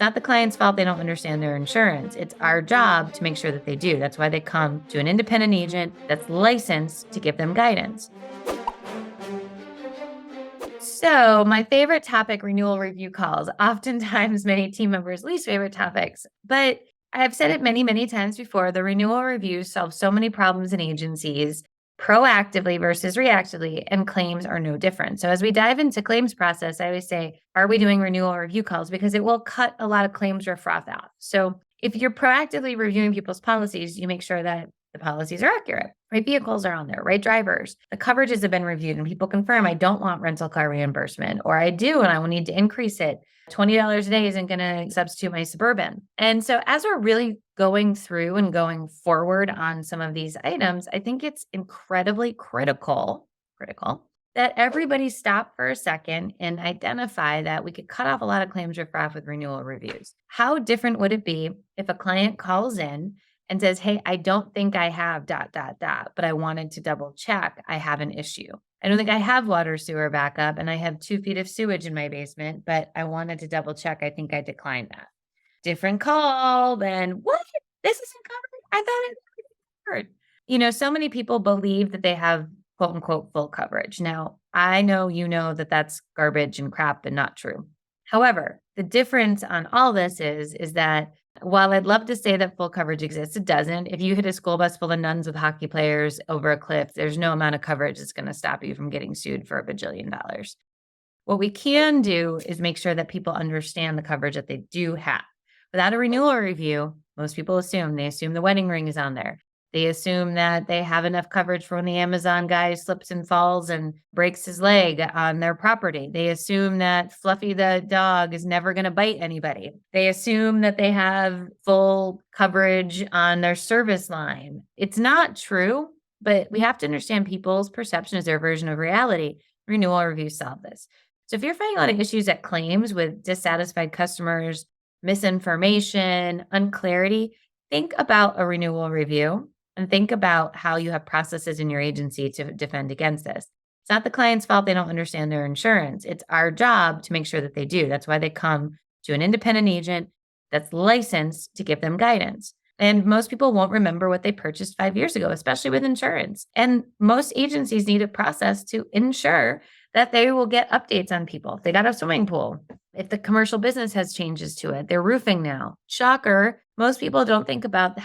not the client's fault they don't understand their insurance. It's our job to make sure that they do. That's why they come to an independent agent that's licensed to give them guidance. So, my favorite topic, renewal review calls, oftentimes many team members' least favorite topics. But I've said it many, many times before, the renewal reviews solve so many problems in agencies proactively versus reactively, and claims are no different. So, as we dive into claims process, I always say, are we doing renewal review calls? Because it will cut a lot of claims riff raff out. So, if you're proactively reviewing people's policies, you make sure that the policies are accurate, right? Vehicles are on there, right? Drivers, the coverages have been reviewed and people confirm I don't want rental car reimbursement, or I do and I will need to increase it. $20 a day isn't going to substitute my Suburban. And so as we're really going through and going forward on some of these items, I think it's incredibly critical that everybody stop for a second and identify that we could cut off a lot of claims riffraff with renewal reviews. How different would it be if a client calls in and says, hey, I don't think I have ... but I wanted to double check. I have an issue. I don't think I have water sewer backup and I have 2 feet of sewage in my basement, but I wanted to double check. I think I declined that. Different call than what? This isn't covered. I thought it was covered. So many people believe that they have quote unquote full coverage. Now, I know that that's garbage and crap and not true. However, the difference on all this is that while I'd love to say that full coverage exists, it doesn't. If you hit a school bus full of nuns with hockey players over a cliff, there's no amount of coverage that's going to stop you from getting sued for $1 bajillion. What we can do is make sure that people understand the coverage that they do have. Without a renewal review, most people assume the wedding ring is on there. They assume that they have enough coverage for when the Amazon guy slips and falls and breaks his leg on their property. They assume that Fluffy the dog is never going to bite anybody. They assume that they have full coverage on their service line. It's not true, but we have to understand people's perception is their version of reality. Renewal reviews solve this. So if you're finding a lot of issues at claims with dissatisfied customers, misinformation, unclarity, think about a renewal review. And think about how you have processes in your agency to defend against this. It's not the client's fault they don't understand their insurance. It's our job to make sure that they do. That's why they come to an independent agent that's licensed to give them guidance. And most people won't remember what they purchased 5 years ago, especially with insurance. And most agencies need a process to ensure that they will get updates on people. If they got a swimming pool, if the commercial business has changes to it, they're roofing now. Shocker, most people don't think about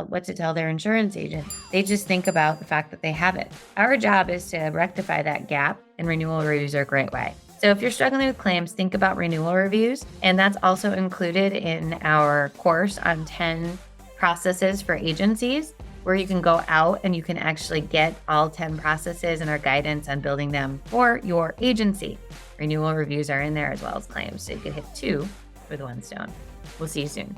what to tell their insurance agent. They just think about the fact that they have it. Our job is to rectify that gap, and renewal reviews are a great way. So if you're struggling with claims, think about renewal reviews. And that's also included in our course on 10 processes for agencies, where you can go out and you can actually get all 10 processes and our guidance on building them for your agency. Renewal reviews are in there as well as claims, so you can hit 2 with 1 stone. We'll see you soon.